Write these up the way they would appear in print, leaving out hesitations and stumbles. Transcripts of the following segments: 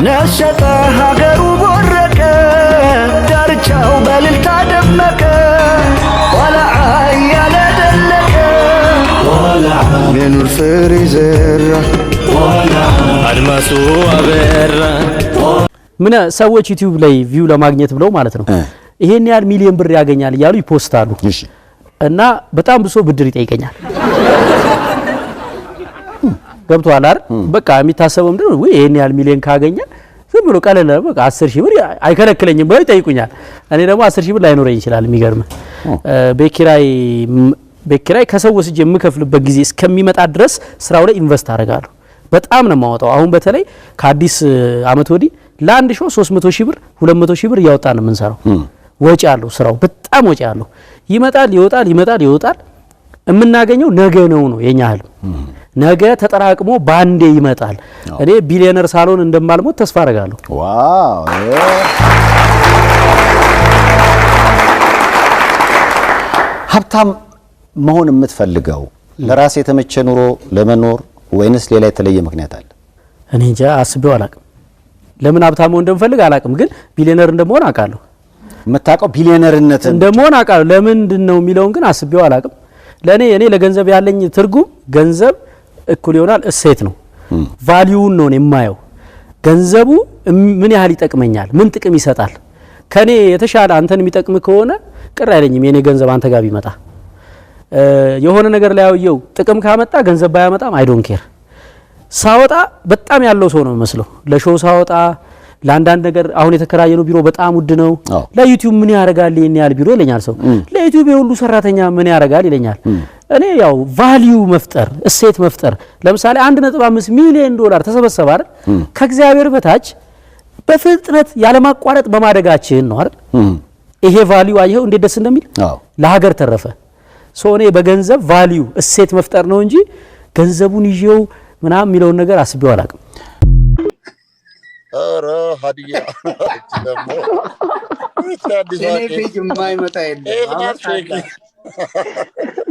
ነሸጠ ሀገሩ ቦረቀ ዳርቻው በልልታ ደመቀ ወለዓ እያለ ደለቀ የኑር ፍሬ ዘራ አድማሱ አበራ ምን ሰዎች ዩቲዩብ ላይ ቪው ለማግኘት ብለው ማለት ነው ይሄን ያህል ሚሊዮን ብር ያገኛል እያሉ ይፖስታሉ እና በጣም ብሶ ብድር ይጠይቀኛል ገብቷል አይደል በቃ የሚታሰበው ምንድነው ወይ ይሄን ያህል ሚሊዮን ካገኘ ዝም ብሎ ቀለለ በቃ 10 ሺህ ብር አይከለክለኝም ብለው ይጠይቁኛል እኔ ደግሞ 10 ሺህ ብር ላይኖረኝ ይችላል የሚገርም በኪራይ ከሰው ወስጄ የምከፍልበት ጊዜ እስከሚመጣ ድረስ ስራው ላይ ኢንቨስት አደርጋለሁ በጣም ነው ማውጣው አሁን በተለይ ከአዲስ አመት ወዲህ ለአንድ ሾው 300 ሺህ ብር 200 ሺህ ብር ያወጣን ምን ሰራው ወጪ አለው ስራው በጣም ወጪ አለው ይመጣል ይወጣል እምናገኘው ነገ ነው የኛ ህልም ነገ ተጠራቅሞ ባንዴ ይመጣል እኔ ቢሊዮነር ሳሎን እንደማልሞት ተስፋ አደርጋለሁ ዋው ሀብታም መሆን የምትፈልገው ለራስ የተመቸ ኑሮ ለመኖር ወይንስ ሌላ የተለየ ምክንያት አለ እኔ እንጃ አስቤው አላቅም ለምን ሀብታም መሆን እንደምፈልግ አላቅም ግን ቢሊዮነር እንደምሆን አውቃለሁ መታቀው ቢሊዮነርነት እንደምሆን አውቃለሁ ለምንድነው የሚለውን ግን አስቤው አላቅም ለኔ ለገንዘብ ያለኝ ትርጉም ገንዘብ እኩል ይሆናል እሴት ነው ቫልዩውን ነው የማየው ገንዘቡ ምን ያህል ይጠቅመኛል ምን ጥቅም ይሰጣል ከኔ የተሻለ አንተን የሚጠቅም ከሆነ ቅር አይለኝም የኔ ገንዘብ አንተ ጋር ቢመጣ የሆነ ነገር ላይ ያውየው ጥቅም ካመጣ ገንዘብ ባያመጣም አይ ዶንት ኬር ሳወጣ በጣም ያለው ሰው ነው መስለው ለሾው ሳወጣ ለአንዳንድ ነገር አሁን የተከራየነው ቢሮ በጣም ውድ ነው ለዩቲዩብ ምን ያረጋል ይሄን ያህል ቢሮ ይለኛል ሰው ለዩቲዩብ የሁሉ ሰራተኛ ምን ያረጋል ይለኛል እኔ ያው ቫልዩ መፍጠር እሴት መፍጠር ለምሳሌ 1.5 ሚሊዮን ዶላር ተሰበሰበ አይደል ከእግዚአብሔር በታች በፍጥነት ያለማቋረጥ በማደጋችን ነው አይደል ይሄ ቫልዩ አየው እንዴት ደስ እንደሚል ለሀገር ተረፈ ሶኔ በገንዘብ ቫልዩ እሴት መፍጠር ነው እንጂ ገንዘቡን ይዤው ምናም የሚለውን ነገር አስቤው አላቅም ኧረ ሀዲያ ደግሞ ቴሌቪዥን የማይመጣ የለም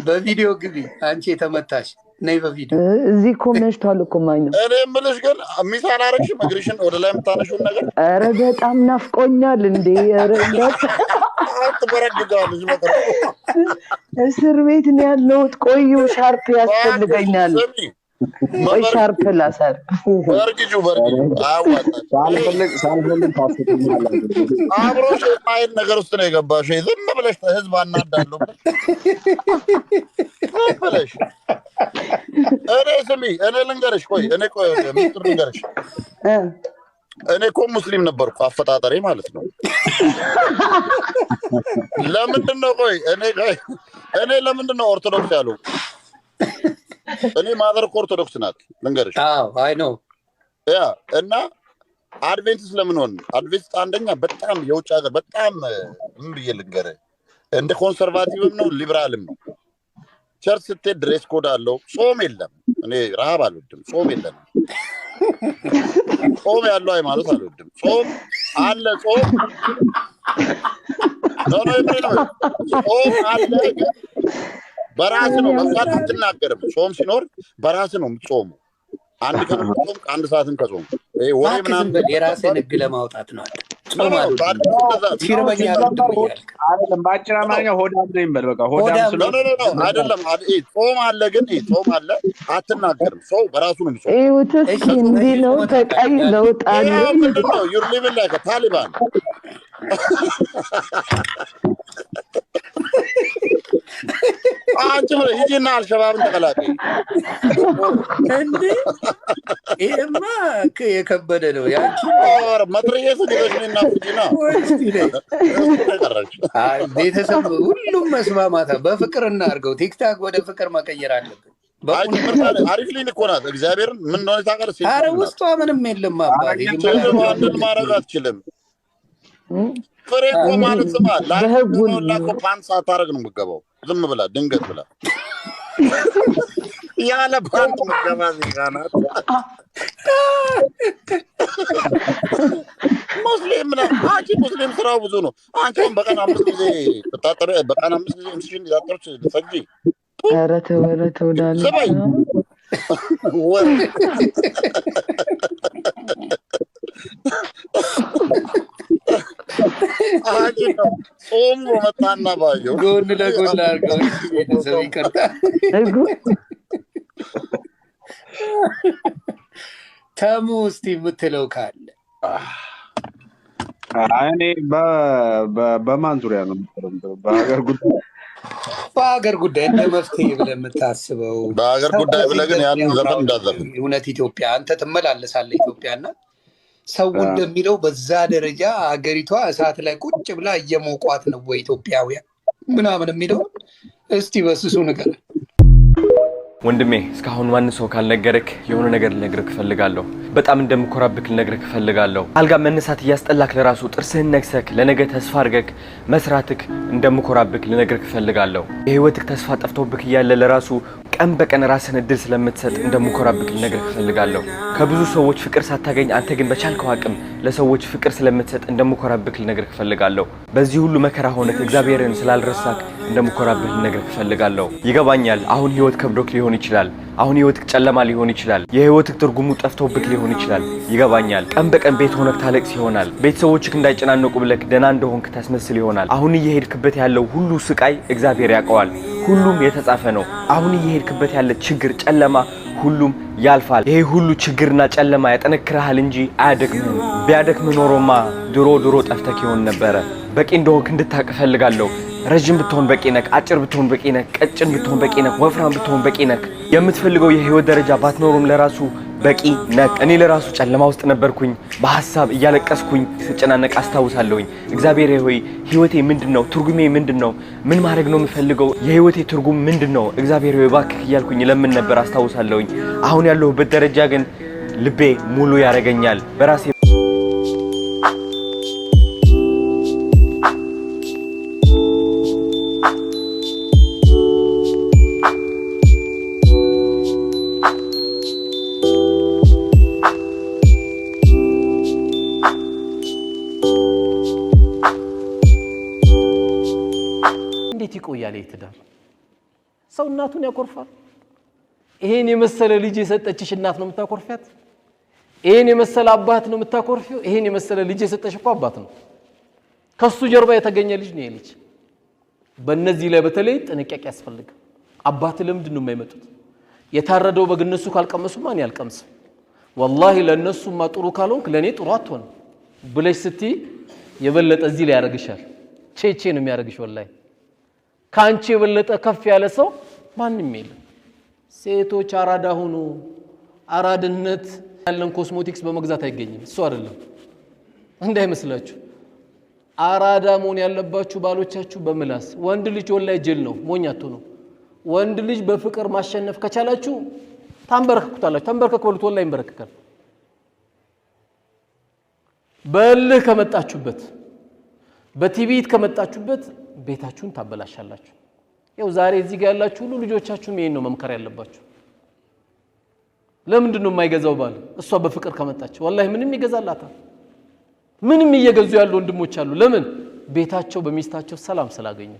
በቪዲዮ ግቢ አንቺ የተመታሽ ነይ በቪዲዮ እዚህ ኮመንታል እኮ ማኝ ነው እኔ ምልሽ ግን ሚሳል አረግሽ እግርሽን ወደ ላይ የምታነሺው ነገር ኧረ በጣም ናፍቆኛል እንዴ ኧረ አትበረግጋለሽ በጣም እስር ቤት ነው ያለሁት ቆዩ ሻርፕ ያስፈልገኛል ወይ ሻርፕ ላሳር በርግጁ አዋጣች ሳልፈልግ ታስፈልጋለህ አብሮሽ የማይል ነገር ውስጥ ነው የገባሽ ዝም ብለሽ ህዝብ አናዳለሁ ብለሽ እኔ ስሚ እኔ ልንገርሽ ሚስጥር ልንገርሽ እኔ እኮ ሙስሊም ነበርኩ አፈጣጠሬ ማለት ነው ለምንድነው እኔ ለምንድነው ኦርቶዶክስ ያለው እኔ ማዘር ኦርቶዶክስ ናት ልንገርሽ አይ ኖ ያ እና አድቬንቲስት ለምን ሆነ አድቬንቲስት አንደኛ በጣም የውጭ ሀገር በጣም ምን ብዬ ልንገርህ እንደ ኮንሰርቫቲቭም ነው ሊበራልም ነው ቸርች ስትሄድ ድሬስ ኮድ አለው ጾም የለም እኔ ረሃብ አልወድም ጾም የለም ጾም ያለው ሃይማኖት አልወድም ጾም አለ ጾም ጾም አለ ግን በራስ ነው መጣት አትናገርም ጾም ሲኖር በራስ ነው የምትጾሙ አንድ ቀን ጾም አንድ ሰዓትን ከጾም ወሬ ምናምን የራስን ህግ ለማውጣት ነው ጾም ሲርበኛ አይደለም ባጭራ ማኛ ሆዳም ነኝ በል በቃ ሆዳም ስለሆነ አይደለም ጾም አለ ግን ጾም አለ አትናገርም ሰው በራሱ ነው የሚጾም እሺ እንዴ ነው ተቀይ ለውጥ አለ ምንድነው ዩር ሊቪንግ ላይክ ታሊባን አንቺ ምን ሂጂና አልሸባብን ተቀላቀይ እንዴ ይሄማ የከበደ ነው ያንቺ መትረየስ ዲበሽና ፍጂና ቤተሰብ ሁሉም መስማማታ በፍቅር እናርገው ቲክታክ ወደ ፍቅር መቀየር አለብን አሪፍ ሊን እኮ ናት እግዚአብሔርን ምን ነው ታቀርስ አረ ውስጧ ምንም የለም አባቴ ማንንም ማረግ አትችልም ፍሬ እኮ ማለት ስማ ላይኮ ፓንት ሳታረግ ነው የምትገባው ዝም ብላ ድንገት ብላ ያለ ፓንት መገባ ዚጋናት ሙስሊም ነው አንቺ ሙስሊም ስራው ብዙ ነው አንቺም በቀን 5 ጊዜ ተጣጣረ በቀን 5 ጊዜ ምስሽን ያጣርች ሰጂ ኧረ ተው ዳኒ ጾሙ መጣና ባየው ጎን ለጎን አድርገው ቤተሰብ ይቅርታ ተሙ እስቲ የምትለው ካለ እኔ በማን ዙሪያ ነው በሀገር ጉዳይ እንደ መፍትሄ ብለህ የምታስበው በሀገር ጉዳይ ብለህ ግን ያንን ዘፈን እንዳዘፍን እውነት ኢትዮጵያ አንተ ትመላለሳለህ ኢትዮጵያና ሰው እንደሚለው በዛ ደረጃ ሀገሪቷ እሳት ላይ ቁጭ ብላ እየሞቋት ነው ወይ ኢትዮጵያውያን ምናምን የሚለው እስቲ በስሱ ነገር ወንድሜ እስካሁን ማን ሰው ካልነገረክ የሆነ ነገር ልነግርክ ፈልጋለሁ በጣም እንደምኮራብክ ልነግርክ ፈልጋለሁ አልጋ መነሳት ያስጠላክ ለራሱ ጥርስህን ነክሰክ ለነገ ተስፋ አድርገክ መስራትክ እንደምኮራብክ ልነግርክ ፈልጋለሁ የህይወትክ ተስፋ ጠፍቶብክ ያለ ለራሱ ቀን በቀን ራስን እድል ስለምትሰጥ እንደምኮራብክ ልነግርክ ፈልጋለሁ ከብዙ ሰዎች ፍቅር ሳታገኝ አንተ ግን በቻልከው አቅም ለሰዎች ፍቅር ስለምትሰጥ እንደምኮራብክ ልነግርክ ፈልጋለሁ በዚህ ሁሉ መከራ ሆነክ እግዚአብሔርን ስላልረሳክ እንደምኮራብክ ልነግርክ ፈልጋለሁ ይገባኛል አሁን ህይወት ከብዶክ ሊሆን ይችላል አሁን ህይወትክ ጨለማ ሊሆን ይችላል የህይወትክ ትርጉሙ ጠፍቶብክ ሊሆን ይችላል ይገባኛል ቀን በቀን ቤት ሆነክ ታለቅስ ይሆናል ቤተሰቦችክ እንዳይጨናነቁ ብለክ ደና እንደሆንክ ታስመስል ይሆናል አሁን እየሄድክበት ያለው ሁሉ ስቃይ እግዚአብሔር ያውቀዋል ሁሉም የተጻፈ ነው አሁን እየሄድክበት ያለ ችግር ጨለማ ሁሉም ያልፋል ይሄ ሁሉ ችግርና ጨለማ ያጠነክራል እንጂ አያደክምህም ቢያደክም ኖሮማ ድሮ ጠፍተክ ይሆን ነበር በቂ እንደሆንክ እንድታውቅ ፈልጋለሁ ረጅም ብትሆን በቂ ነክ አጭር ብትሆን በቂ ነክ ቀጭን ብትሆን በቂ ነክ ወፍራም ብትሆን በቂ ነክ የምትፈልገው የህይወት ደረጃ ባትኖርም ለራሱ በቂ ነክ እኔ ለራሱ ጨለማ ውስጥ ነበርኩኝ በሐሳብ እያለቀስኩኝ ስጨናነቅ አስታውሳለሁኝ እግዚአብሔር ሆይ ህይወቴ ምንድነው ትርጉሜ ምንድነው ምን ማድረግ ነው የምፈልገው የህይወቴ ትርጉም ምንድነው እግዚአብሔር ሆይ ባክህ እያልኩኝ ለምን ነበር አስታውሳለሁኝ አሁን ያለሁበት ደረጃ ግን ልቤ ሙሉ ያረጋኛል በራሴ ይቆያል ይተዳር ሰው እናቱን ያኮርፋል ይሄን የመሰለ ልጅ የሰጠችሽ እናት ነው የምታኮርፊያት ይሄን የመሰለ አባት ነው የምታኮርፊው ይሄን የመሰለ ልጅ የሰጠሽ እኮ አባት ነው ከሱ ጀርባ የተገኘ ልጅ ነው ልጅ በእነዚህ ላይ በተለይ ጥንቃቄ ያስፈልጋል አባት ለምንድን ነው የማይመጡት የታረደው በግነሱ ካልቀመሱ ማን ያልቀምስ والله ለነሱማ ጥሩ ካልሆንክ ለኔ ጥሩ አትሆን ብለሽ ስቲ የበለጠ እዚህ ላይ ያረግሻል ቼቼ ነው የሚያረግሽ والله ካንቺ የበለጠ ከፍ ያለ ሰው ማንንም የለም ሴቶች አራዳ ሆኖ አራድነት ያለን ኮስሞቲክስ በመግዛት አይገኝም እሱ አይደለም እንዳይመስላችሁ አራዳ መሆን ያለባችሁ ባሎቻችሁ በመላስ ወንድ ልጅ ወላይ ጀል ነው ሞኛቱ ነው ወንድ ልጅ በፍቅር ማሸነፍ ከቻላችሁ ታንበረከኩታላችሁ ታንበረከኩ ወልቶ ወላይ ይንበረከካል በልህ ከመጣችሁበት በቲቪት ከመጣችሁበት ቤታችሁን ታበላሻላችሁ ያው ዛሬ እዚህ ጋር ያላችሁ ሁሉ ልጆቻችሁም ይሄን ነው መምከር ያለባችሁ ለምንድን ነው የማይገዛው ባል እሷ በፍቅር ከመጣች والله ምንም ይገዛላታ ምንም እየገዙ ያሉ ወንድሞች አሉ ለምን ቤታቸው በሚስታቸው ሰላም ስላገኙ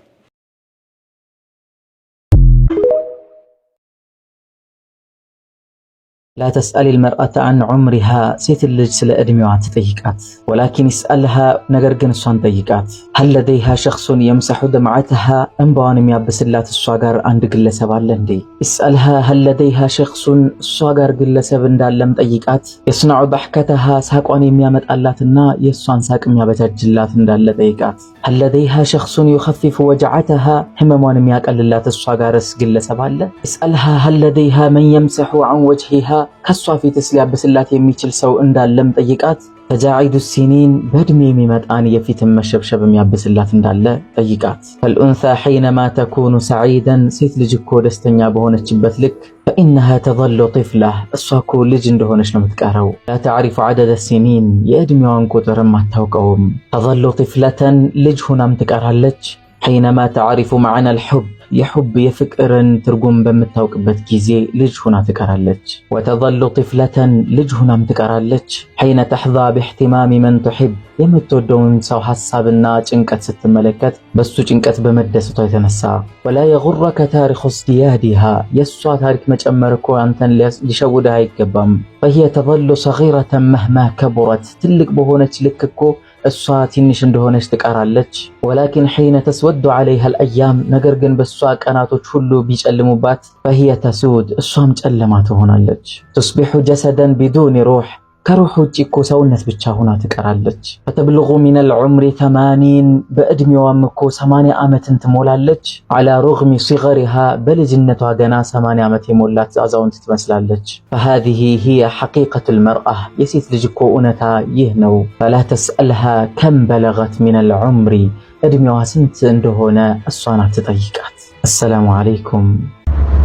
لا تسأل المرأة عن عمرها سيت اللج سلا أدميوها تطيقات ولكن اسألها نقرقن الصوان طيقات هل لديها شخص يمسح دمعتها انبوان ميابس اللات الصاقر عند قلسة بالندي اسألها هل لديها شخص الصاقر قلسة بندالم طيقات يصنع ضحكتها ساقوان ميامت اللاتنا يصوان ساق ميابتها جلات ندال طيقات هل لديها شخص يخفف وجعتها همموان مياك اللات الصاقر قلسة بالله اسألها هل لديها من يمسح عن وجهها كالصافي تسليا بسلات يميتل سو اندالم طيقات تجاعد السنين بدمي ميمت آنية في تم الشبشب ميابسلات اندالة طيقات فالأنثى حينما تكون سعيدا سيتلجكو دستنيا بهونة جبت لك فإنها تظل طفلة الصاكو لجن دهونش نمتكارو لا تعرف عدد السنين يأدمي وانكو ترمى التوقعهم تظل طفلة لجهنا متكارها لج ሐይነማ ተዕሪፉ መዕና አልሑብ የሑብ የፍቅርን ትርጉም በምታውቅበት ጊዜ ልጅ ሁና ትቀራለች። ወተظሉ ጥፍለተን ልጅ ሁናም ትቀራለች። ሐይነ ተሕዛ ብእሕትማሚ መን ትሕብ የምትወደውን ሰው ሐሳብና ጭንቀት ስትመለከት በሱ ጭንቀት በመደሰቷ የተነሳ። ወላ የጉረከ ታሪኹ እስቲያዲሃ የእሷ ታሪክ መጨመር እኮ አንተን ሊሸውድህ አይገባም። ፈሂየ ተظሉ ሰጊረተን መህማ ከቡረት ትልቅ በሆነች ልክ እኮ እሷ ትንሽ እንደሆነች ትቀራለች። ወላኪን ሐይነ ተስወዱ ዐለይሃ አልአያም ነገር ግን በሷ ቀናቶች ሁሉ ቢጨልሙባት ፈሂየ ተሱድ እሷም ጨለማ ትሆናለች። ቱስቢሑ ጀሰደን ቢዱኒ ሩህ ከሩህ ውጭ እኮ ሰውነት ብቻ ሆና ትቀራለች። ፈተብልጉ ሚነል ዑምሪ 80 በእድሜዋም እኮ 80 ዓመትን ትሞላለች። ዐላ ሩግሚ ሲገሪሃ በልጅነቷ ገና 80 ዓመት የሞላት አዛውንት ትመስላለች። ፈሃዚሂ ሂየ ሐቂቀቱል መርአ የሴት ልጅ እኮ እውነታ ይህ ነው። ፈላ ተስአልሃ ከም በለገት ሚነል ዑምሪ እድሜዋ ስንት እንደሆነ እሷን አትጠይቃት። አሰላሙ አለይኩም።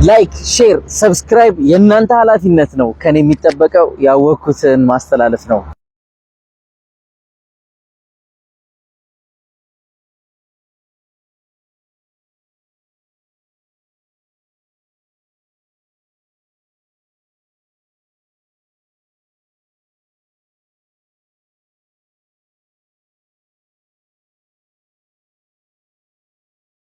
ላይክ፣ ሼር፣ ሰብስክራይብ የእናንተ ኃላፊነት ነው። ከኔ የሚጠበቀው ያወቅኩትን ማስተላለፍ ነው።